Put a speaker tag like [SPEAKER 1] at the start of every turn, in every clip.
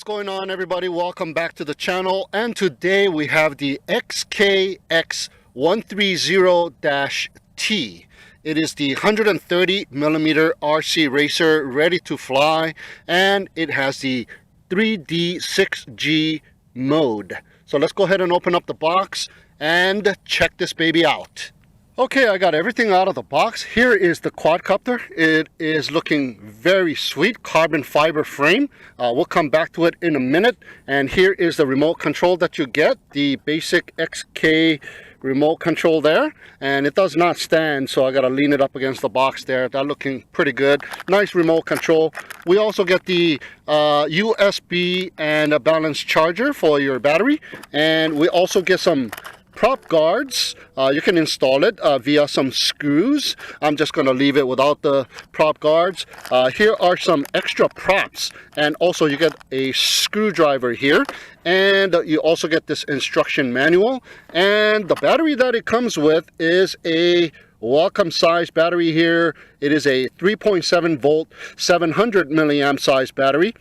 [SPEAKER 1] What's going on, everybody? Welcome back to the channel, and today we have the X130-T. It is the 130 millimeter RC racer ready to fly, and it has the 3D 6G mode. So let's go ahead and open up the box and check this baby out. Okay, I got everything out of the box. Here is the quadcopter. It is looking very sweet, carbon fiber frame. We'll come back to it in a minute. And here is the remote control that you get, the basic XK remote control there. And it does not stand, so I gotta lean it up against the box there. That's looking pretty good. Nice remote control. We also get the USB and a balanced charger for your battery. And we also get some prop guards. You can install it via some screws. I'm just going to leave it without the prop guards. Here are some extra props, and also you get a screwdriver here, and you also get this instruction manual. And the battery that it comes with is a welcome size battery here. It is a 3.7 volt 700 milliamp size battery.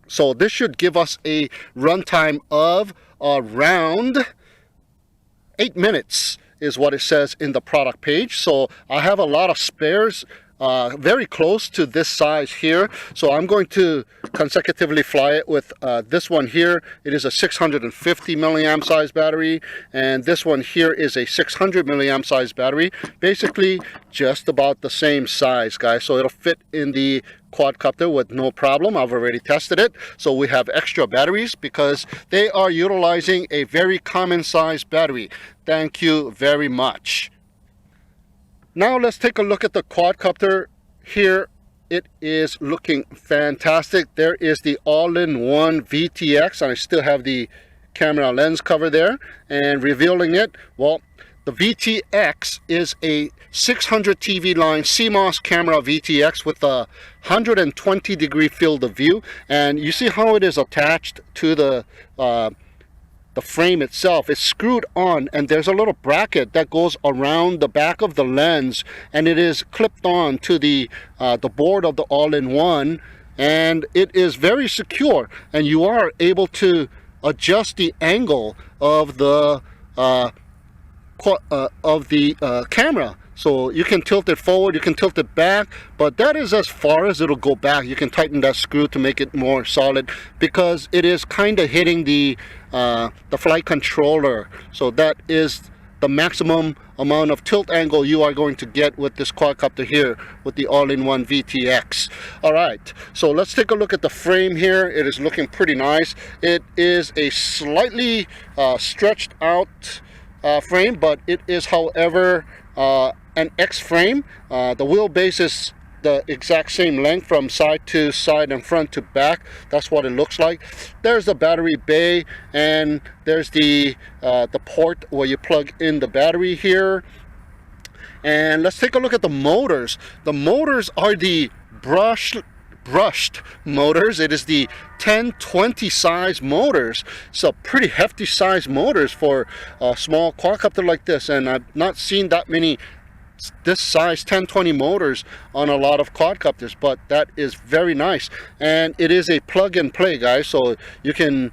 [SPEAKER 1] So this should give us a runtime of around 8 minutes is what it says in the product page. So I have a lot of spares very close to this size here. So I'm going to consecutively fly it with this one here. It is a 650 milliamp size battery, and this one here is a 600 milliamp size battery. Basically just about the same size, guys. So it'll fit in the quadcopter with no problem. I've already tested it. So we have extra batteries because they are utilizing a very common size battery. Thank you very much. Now let's take a look at the quadcopter here. It is looking fantastic. There is the all-in-one VTX, and I still have the camera lens cover there. And revealing it, well, the VTX is a 600 TV line CMOS camera VTX with a 120 degree field of view. And you see how it is attached to the frame itself. It's screwed on, and there's a little bracket that goes around the back of the lens, and it is clipped on to the board of the all-in-one, and it is very secure. And you are able to adjust the angle of the camera. So you can tilt it forward, you can tilt it back, but that is as far as it'll go back. You can tighten that screw to make it more solid because it is kind of hitting the flight controller. So that is the maximum amount of tilt angle you are going to get with this quadcopter here with the all-in-one VTX. All right, so let's take a look at the frame here. It is looking pretty nice. It is a slightly stretched out frame, but it is, however, an X frame. The wheelbase is the exact same length from side to side and front to back. That's what it looks like. There's the battery bay, and there's the port where you plug in the battery here. And let's take a look at the motors. The motors are the brushed motors. It is the 1020 size motors. So pretty hefty size motors for a small quadcopter like this, and I've not seen that many this size 1020 motors on a lot of quadcopters, but that is very nice. And it is a plug and play, guys, so you can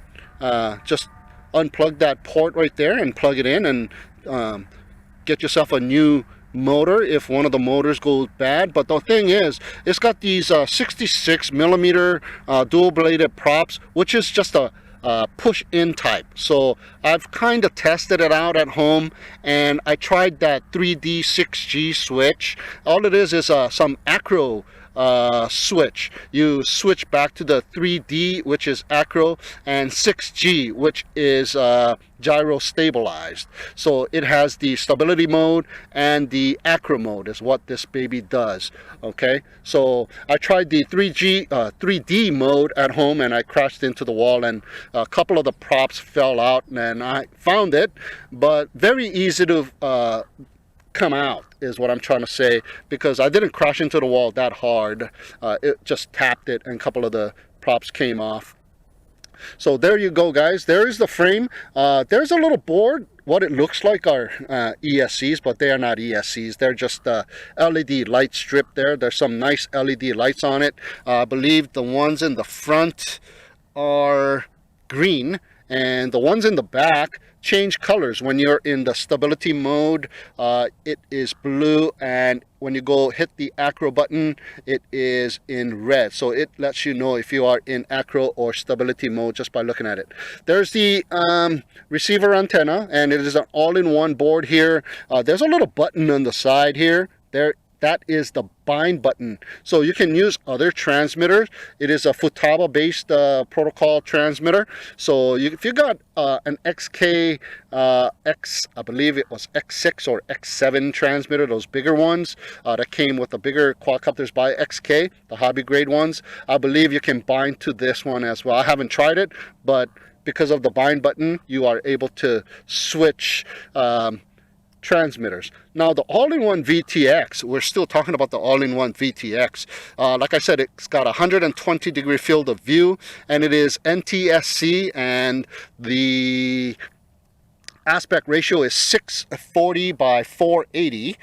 [SPEAKER 1] just unplug that port right there and plug it in and get yourself a new motor if one of the motors goes bad. But the thing is, it's got these 66 millimeter dual bladed props, which is just a push in type. So I've kind of tested it out at home, and I tried that 3D 6G switch. All it is some Acro switch. You switch back to the 3D, which is Acro, and 6G, which is gyro stabilized. So it has the stability mode and the Acro mode is what this baby does. Okay, so I tried the 3D mode at home, and I crashed into the wall, and a couple of the props fell out, and I found it, but very easy to come out is what I'm trying to say, because I didn't crash into the wall that hard. It just tapped it, and a couple of the props came off. So there you go, guys. There is the frame. There's a little board. What it looks like are ESCs, but they are not ESCs. They're just LED light strip there. There's some nice LED lights on it. I believe the ones in the front are green, and the ones in the back change colors. When you're in the stability mode, it is blue, and when you go hit the Acro button, it is in red. So it lets you know if you are in Acro or stability mode just by looking at it. There's the receiver antenna, and it is an all-in-one board here. There's a little button on the side here. That is the bind button. So you can use other transmitters. It is a Futaba based protocol transmitter. So if you got an XK I believe it was X6 or X7 transmitter, those bigger ones that came with the bigger quadcopters by XK, the hobby grade ones, I believe you can bind to this one as well. I haven't tried it, but because of the bind button, you are able to switch transmitters. Now the all-in-one VTX, we're still talking about the all-in-one VTX. Like I said, it's got a 120-degree field of view, and it is NTSC, and the aspect ratio is 640 by 480.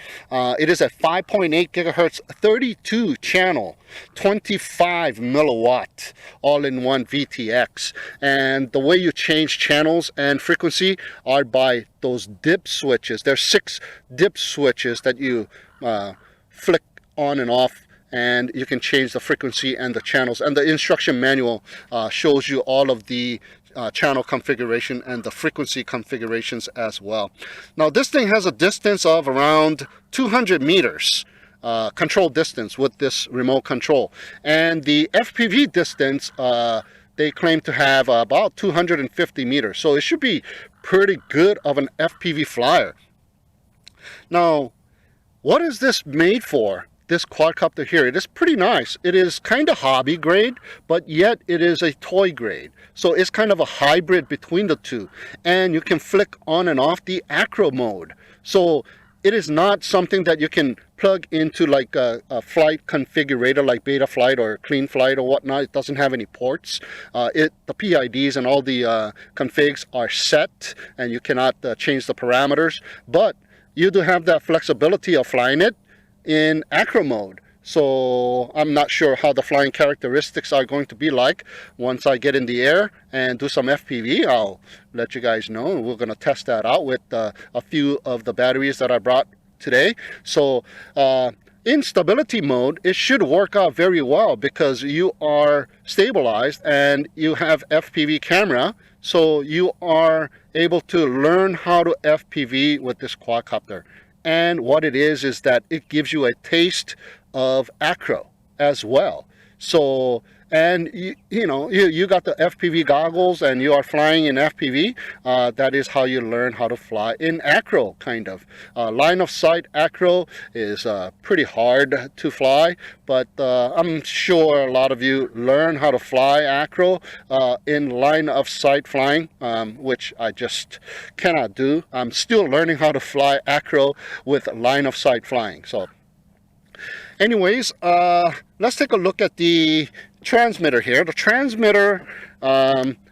[SPEAKER 1] It is a 5.8 gigahertz 32 channel 25 milliwatt all-in-one VTX, and the way you change channels and frequency are by those dip switches. There's 6 dip switches that you flick on and off, and you can change the frequency and the channels, and the instruction manual shows you all of the channel configuration and the frequency configurations as well. Now this thing has a distance of around 200 meters control distance with this remote control, and the Fpv distance they claim to have about 250 meters, so it should be pretty good of an FPV flyer. Now what is this made for? This quadcopter here, it is pretty nice. It is kind of hobby grade, but yet it is a toy grade. So it's kind of a hybrid between the two. And you can flick on and off the Acro mode. So it is not something that you can plug into like a flight configurator like Beta Flight or Clean Flight or whatnot. It doesn't have any ports. The PIDs and all the configs are set, and you cannot change the parameters. But you do have that flexibility of flying it in Acro mode. So I'm not sure how the flying characteristics are going to be like. Once I get in the air and do some FPV, I'll let you guys know. We're going to test that out with a few of the batteries that I brought today. So in stability mode, it should work out very well because you are stabilized and you have FPV camera. So you are able to learn how to FPV with this quadcopter. And what it is that it gives you a taste of Acro as well. So, and you know, you got the FPV goggles and you are flying in FPV. That is how you learn how to fly in Acro, kind of. Line of sight Acro is pretty hard to fly, but I'm sure a lot of you learn how to fly Acro in line of sight flying, which I just cannot do. I'm still learning how to fly Acro with line of sight flying. So anyways, let's take a look at the transmitter here. The transmitter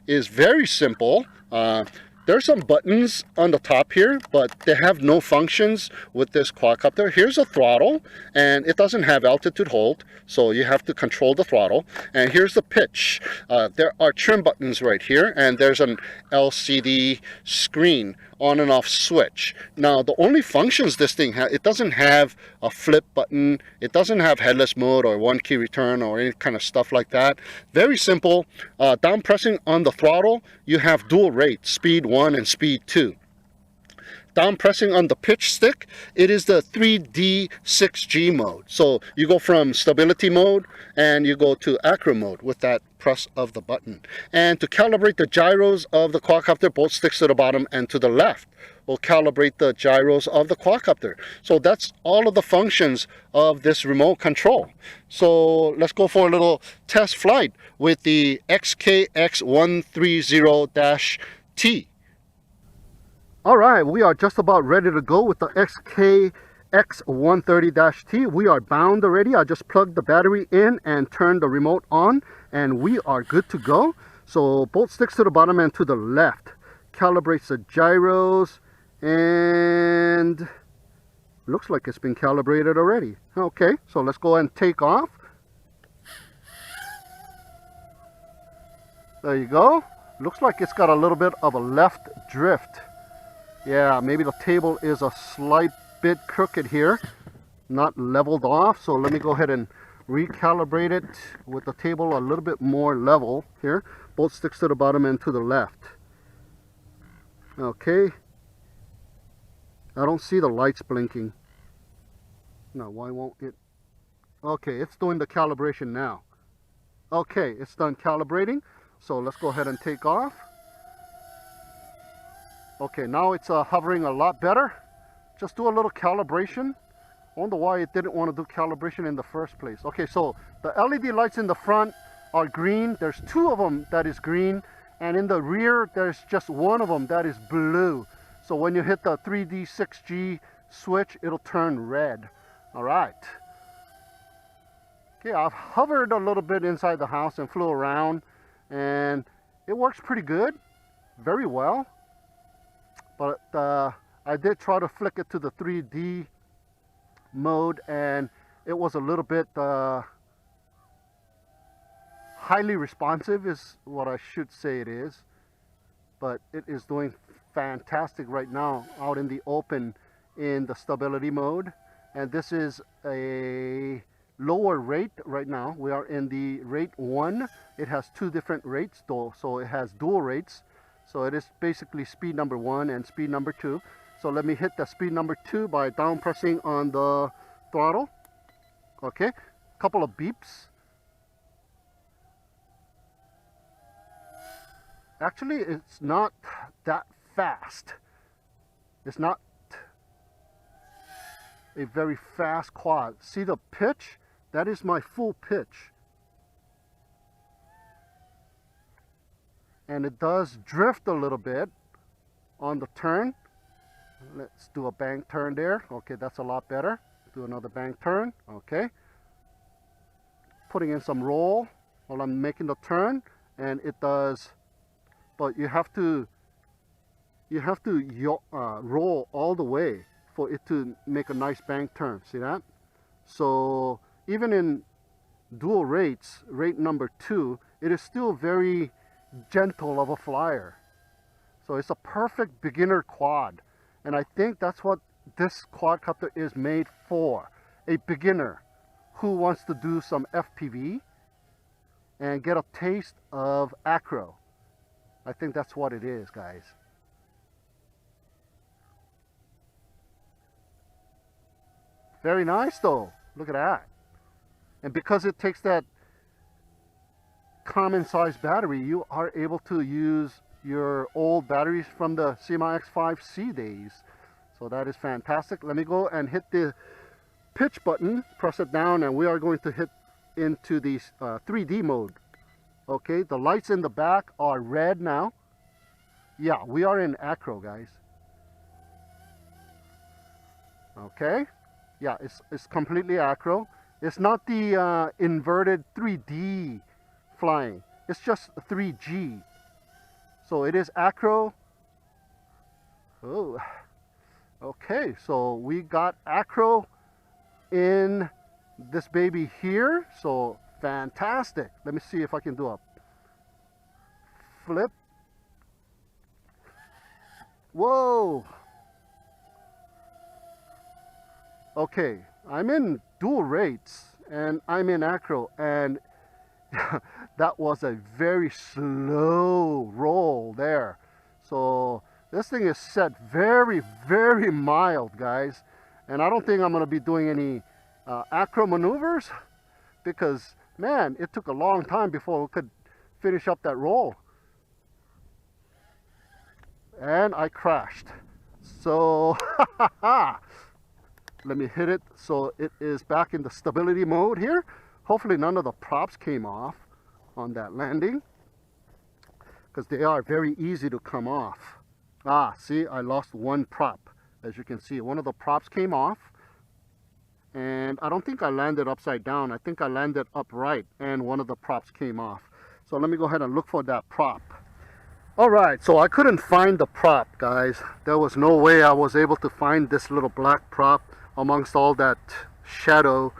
[SPEAKER 1] is very simple. There's some buttons on the top here, but they have no functions with this quadcopter. Here's a throttle, and it doesn't have altitude hold, so you have to control the throttle. And here's the pitch. There are trim buttons right here, and there's an LCD screen on and off switch. Now the only functions this thing has, it doesn't have a flip button, it doesn't have headless mode or one key return or any kind of stuff like that. Very simple. Down pressing on the throttle, you have dual rate, speed 1 and speed 2. Down pressing on the pitch stick, it is the 3D 6G mode. So you go from stability mode and you go to Acro mode with that press of the button. And to calibrate the gyros of the quadcopter, both sticks to the bottom and to the left will calibrate the gyros of the quadcopter. So that's all of the functions of this remote control. So let's go for a little test flight with the X130-T. All right, we are just about ready to go with the X130-T. We are bound already. I just plugged the battery in and turned the remote on, and we are good to go. So both sticks to the bottom and to the left. Calibrates the gyros, and looks like it's been calibrated already. Okay, so let's go and take off. There you go. Looks like it's got a little bit of a left drift. Yeah, maybe the table is a slight bit crooked here, not leveled off. So let me go ahead and recalibrate it with the table a little bit more level here. Both sticks to the bottom and to the left. Okay. I don't see the lights blinking. Now, why won't it? Okay, it's doing the calibration now. Okay, it's done calibrating. So let's go ahead and take off. Okay, now it's hovering a lot better. Just do a little calibration. I wonder why it didn't want to do calibration in the first place. Okay, so the LED lights in the front are green. There's two of them that is green. And in the rear, there's just one of them that is blue. So when you hit the 3D 6G switch, it'll turn red. All right. Okay, I've hovered a little bit inside the house and flew around. And it works pretty good. Very well. But I did try to flick it to the 3D mode, and it was a little bit highly responsive is what I should say it is. But it is doing fantastic right now out in the open in the stability mode. And this is a lower rate right now. We are in the rate 1. It has two different rates though, so it has dual rates. So it is basically speed number 1 and speed number 2. So let me hit the speed number 2 by down pressing on the throttle. Okay, couple of beeps. Actually, it's not that fast. It's not a very fast quad. See the pitch? That is my full pitch. And it does drift a little bit on the turn. Let's do a bank turn there. Okay, that's a lot better. Do another bank turn. Okay. Putting in some roll while I'm making the turn, and it does. But you have to roll all the way for it to make a nice bank turn. See that? So even in dual rates, rate number 2, it is still very gentle of a flyer. So it's a perfect beginner quad, and I think that's what this quadcopter is made for. A beginner who wants to do some FPV and get a taste of Acro. I think that's what it is, guys. Very nice though. Look at that. And because it takes that common size battery, you are able to use your old batteries from the CMOS X5C days. So that is fantastic. Let me go and hit the pitch button, press it down, and we are going to hit into the 3D mode. Okay, the lights in the back are red now. Yeah, we are in Acro, guys. Okay, yeah, it's completely Acro. It's not the inverted 3D flying. It's just 3G. So it is Acro. Oh, okay. So we got Acro in this baby here. So fantastic. Let me see if I can do a flip. Whoa. Okay, I'm in dual rates and I'm in Acro, and that was a very slow roll there. So this thing is set very, very mild, guys. And I don't think I'm going to be doing any Acro maneuvers, because, man, it took a long time before we could finish up that roll. And I crashed. So, let me hit it. So it is back in the stability mode here. Hopefully none of the props came off on that landing, because they are very easy to come off. Ah, see, I lost one prop. As you can see, one of the props came off, and I don't think I landed upside down. I think I landed upright, and one of the props came off. So let me go ahead and look for that prop. All right, so I couldn't find the prop, guys. There was no way I was able to find this little black prop amongst all that shadow.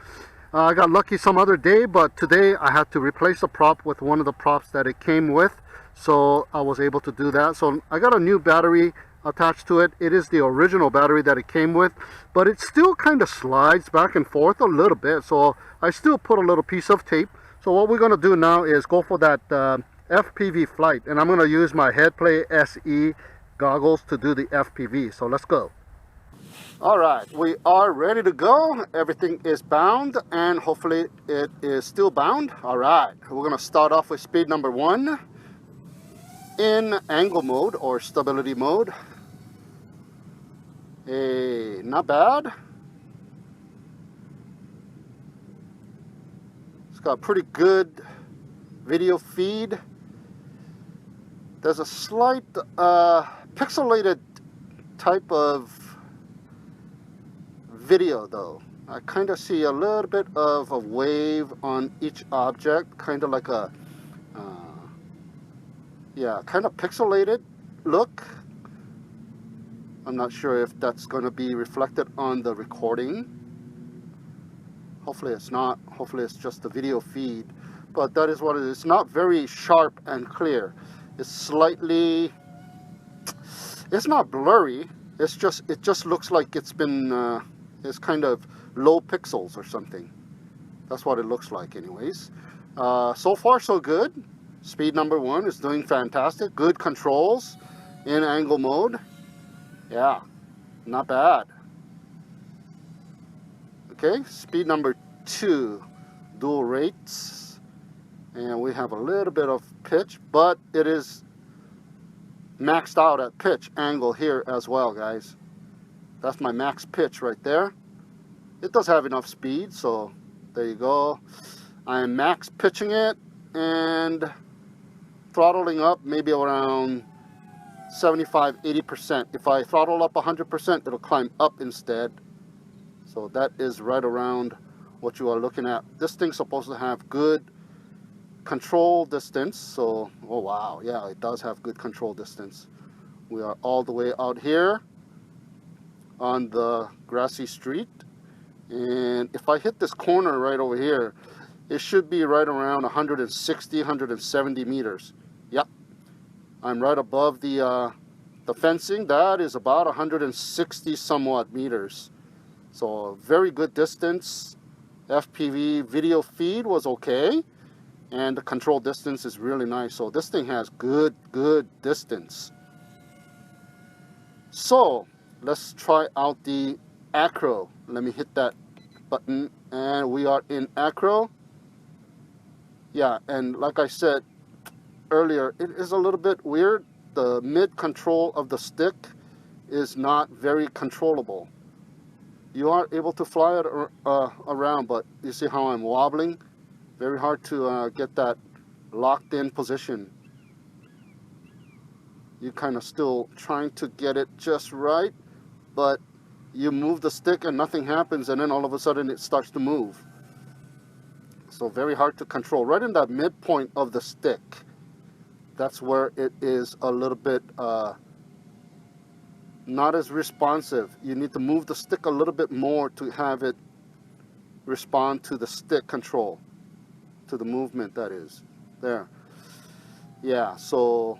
[SPEAKER 1] I got lucky some other day, but today I had to replace the prop with one of the props that it came with. so I was able to do that. So I got a new battery attached to it. It is the original battery that it came with, but it still kind of slides back and forth a little bit, so I still put a little piece of tape. So what we're going to do now is go for that FPV Flight, and I'm going to use my Headplay SE goggles to do the FPV. So let's go. All right, we are ready to go. Everything is bound, and hopefully it is still bound. All right, we're going to start off with speed number 1 in angle mode or stability mode. Hey, not bad. It's got pretty good video feed. There's a slight pixelated type of video though. I kind of see a little bit of a wave on each object, kind of like a yeah, kind of pixelated look. I'm not sure if that's going to be reflected on the recording. Hopefully it's not. Hopefully it's just the video feed, but that is what it is. It's not very sharp and clear. It's slightly, it's not blurry, it's just, it just looks like it's been it's kind of low pixels or something. That's what it looks like anyways. So far so good. Speed number 1 is doing fantastic. Good controls in angle mode. Yeah, not bad. Okay, speed number 2, dual rates, and we have a little bit of pitch, but it is maxed out at pitch angle here as well, guys. That's my max pitch right there. It does have enough speed, so there you go. I am max pitching it and throttling up maybe around 75-80%. If I throttle up 100%, it'll climb up instead. So that is right around what you are looking at. This thing's supposed to have good control distance. So, oh wow, yeah, it does have good control distance. We are all the way out here on the grassy street, and if I hit this corner right over here, it should be right around 160, 170 meters. Yep, I'm right above the fencing. That is about 160 somewhat meters. So very good distance. FPV video feed was okay, and the control distance is really nice. So this thing has good distance. So let's try out the Acro. Let me hit that button, and we are in Acro. Yeah, and like I said earlier, it is a little bit weird. The mid control of the stick is not very controllable. You are able to fly it around, but you see how I'm wobbling? Very hard to get that locked in position. You're kind of still trying to get it just right, but you move the stick and nothing happens, and then all of a sudden it starts to move. So very hard to control. Right in that midpoint of the stick, that's where it is a little bit not as responsive. You need to move the stick a little bit more to have it respond to the stick control, to the movement, that is. There. Yeah, so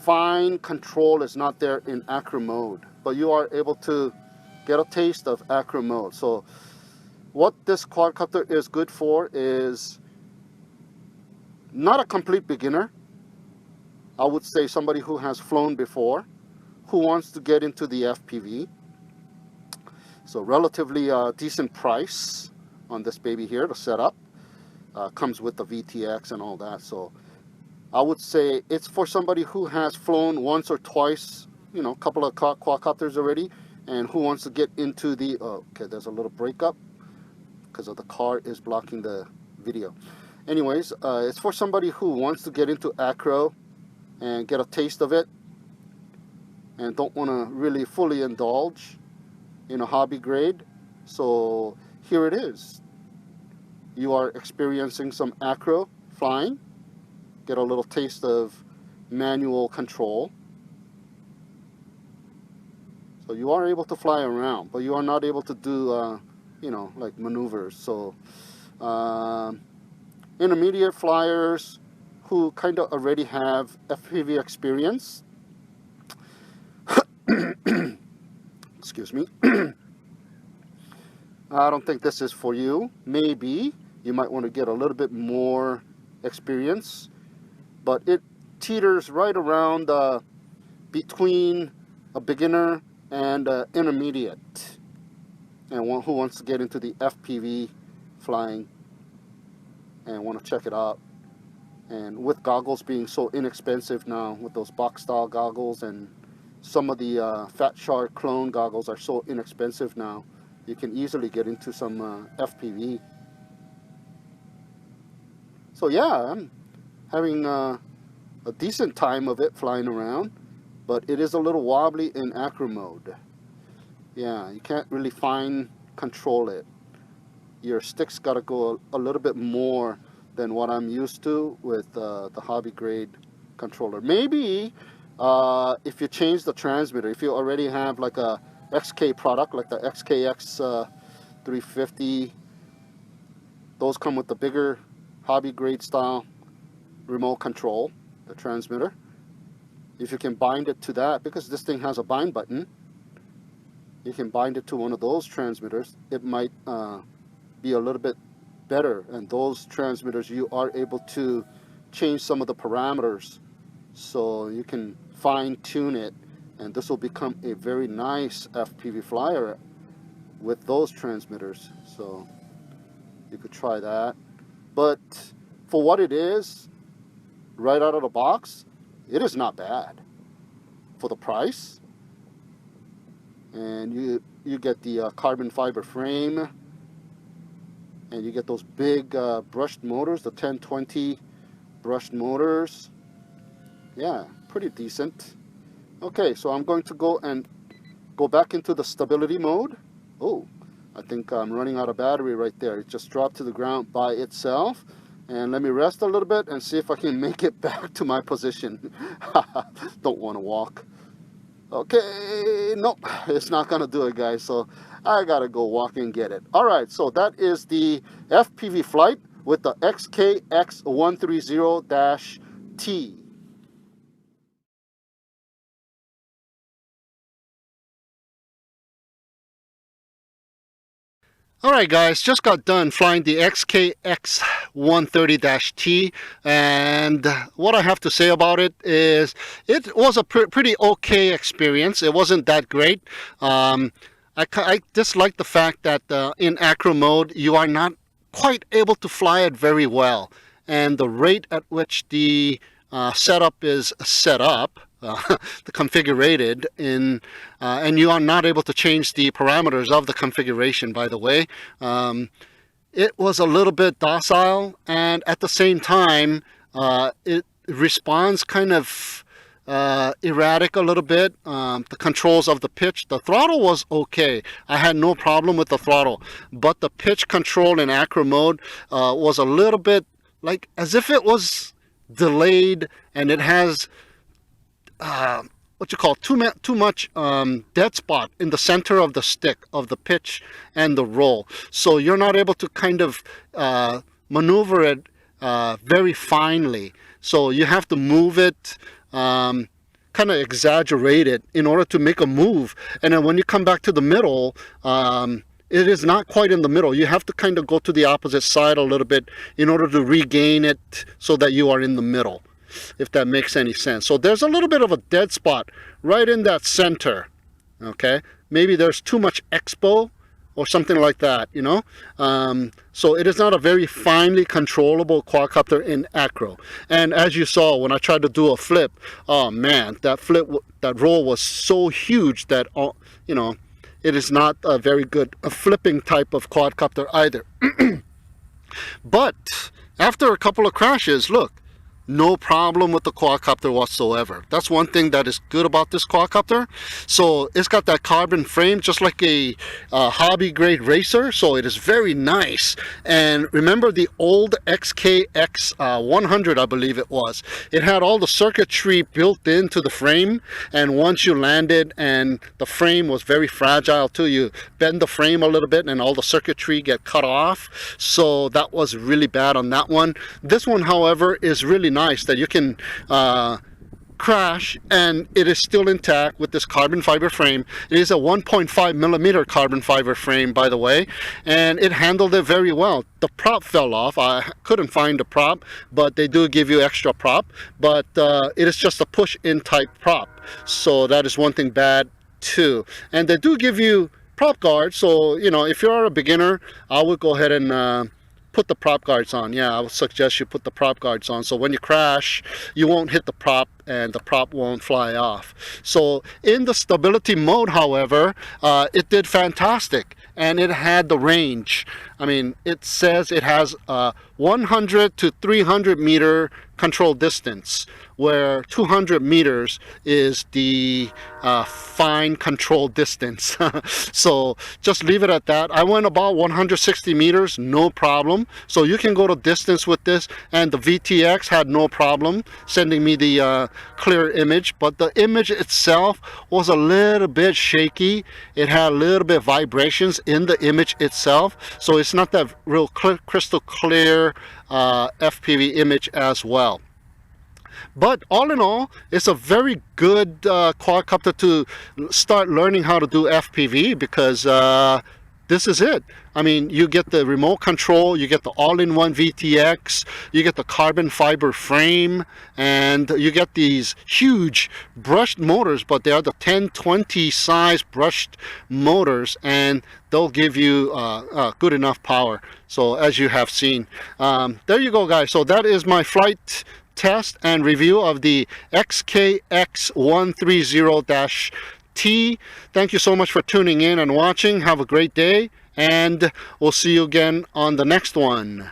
[SPEAKER 1] fine control is not there in Acro mode, but you are able to get a taste of Acro mode. So what this quadcopter is good for is not a complete beginner. I would say somebody who has flown before, who wants to get into the FPV. So relatively decent price on this baby here to set up. Comes with the VTX and all that. So I would say it's for somebody who has flown once or twice, you know, a couple of quadcopters already, and who wants to get into the, okay, there's a little breakup because of the car is blocking the video. Anyways, it's for somebody who wants to get into Acro and get a taste of it and don't want to really fully indulge in a hobby grade. So here it is. You are experiencing some Acro flying, get a little taste of manual control. So you are able to fly around, but you are not able to do, you know, like maneuvers. So intermediate flyers who kind of already have FPV experience, excuse me, I don't think this is for you. Maybe you might want to get a little bit more experience, but it teeters right around between a beginner and intermediate, and one who wants to get into the FPV flying and want to check it out. And with goggles being so inexpensive now, with those box style goggles, and some of the Fat Shark clone goggles are so inexpensive now, you can easily get into some FPV. So yeah, I'm having a decent time of it flying around, but it is a little wobbly in Acro mode. Yeah, you can't really fine control it. Your stick's got to go a little bit more than what I'm used to with the hobby grade controller. Maybe if you change the transmitter, if you already have like a XK product, like the XKX 350, those come with the bigger hobby grade style remote control, the transmitter. If you can bind it to that, because this thing has a bind button, you can bind it to one of those transmitters, it might be a little bit better. And those transmitters, you are able to change some of the parameters, so you can fine tune it, and this will become a very nice FPV flyer with those transmitters. So you could try that. But for what it is, right out of the box, it is not bad for the price. And you get the carbon fiber frame, and you get those big brushed motors, the 1020 brushed motors. Yeah, pretty decent. Okay, so I'm going to go back into the stability mode. Oh, I think I'm running out of battery right there. It just dropped to the ground by itself. And let me rest a little bit and see if I can make it back to my position. Don't want to walk. Okay, nope, it's not gonna do it, guys. So I gotta go walk and get it. All right, so that is the FPV Flight with the X130-T. Alright guys, just got done flying the XKX130-T, and what I have to say about it is it was a pretty okay experience. It wasn't that great. I dislike the fact that in Acro mode you are not quite able to fly it very well, and the rate at which the setup is set up, the configured in, and you are not able to change the parameters of the configuration, by the way. It was a little bit docile, and at the same time it responds kind of erratic a little bit. The controls of the pitch, the throttle was okay. I had no problem with the throttle, but the pitch control in Acro mode was a little bit like as if it was delayed, and it has what you call too much dead spot in the center of the stick of the pitch and the roll, so you're not able to kind of maneuver it very finely. So you have to move it, kind of exaggerate it in order to make a move, and then when you come back to the middle, it is not quite in the middle. You have to kind of go to the opposite side a little bit in order to regain it so that you are in the middle, if that makes any sense. So there's a little bit of a dead spot right in that center. Okay, maybe there's too much expo or something like that, you know. So it is not a very finely controllable quadcopter in Acro. And as you saw when I tried to do a flip, oh man, that roll was so huge that you know, it is not a very good flipping type of quadcopter either. But after a couple of crashes, look, no problem with the quadcopter whatsoever. That's one thing that is good about this quadcopter. So it's got that carbon frame just like a hobby grade racer, so it is very nice. And remember the old XKX 100, I believe it was, it had all the circuitry built into the frame, and once you landed and the frame was very fragile too, you bend the frame a little bit and all the circuitry get cut off. So that was really bad on that one. This one, however, is really nice that you can crash and it is still intact with this carbon fiber frame. It is a 1.5 millimeter carbon fiber frame, by the way, and it handled it very well. The prop fell off. I couldn't find the prop, but they do give you extra prop, but it is just a push-in type prop, so that is one thing bad too. And they do give you prop guards, so you know, if you're a beginner, I would go ahead and put the prop guards on. Yeah, I would suggest you put the prop guards on, so when you crash you won't hit the prop and the prop won't fly off. So in the stability mode, however, it did fantastic, and it had the range. I mean, it says it has 100 to 300 meter control distance, where 200 meters is the fine control distance. So just leave it at that. I went about 160 meters, no problem. So you can go to distance with this, and the VTX had no problem sending me the clear image, but the image itself was a little bit shaky. It had a little bit of vibrations in the image itself, so it's not that real crystal clear FPV image as well. But all in all, it's a very good quadcopter to start learning how to do FPV, because this is it. I mean, you get the remote control, you get the all-in-one VTX, you get the carbon fiber frame, and you get these huge brushed motors, but they are the 1020 size brushed motors, and they'll give you good enough power. So as you have seen, there you go, guys. So that is my flight test and review of the X130-T. Thank you so much for tuning in and watching. Have a great day, and we'll see you again on the next one.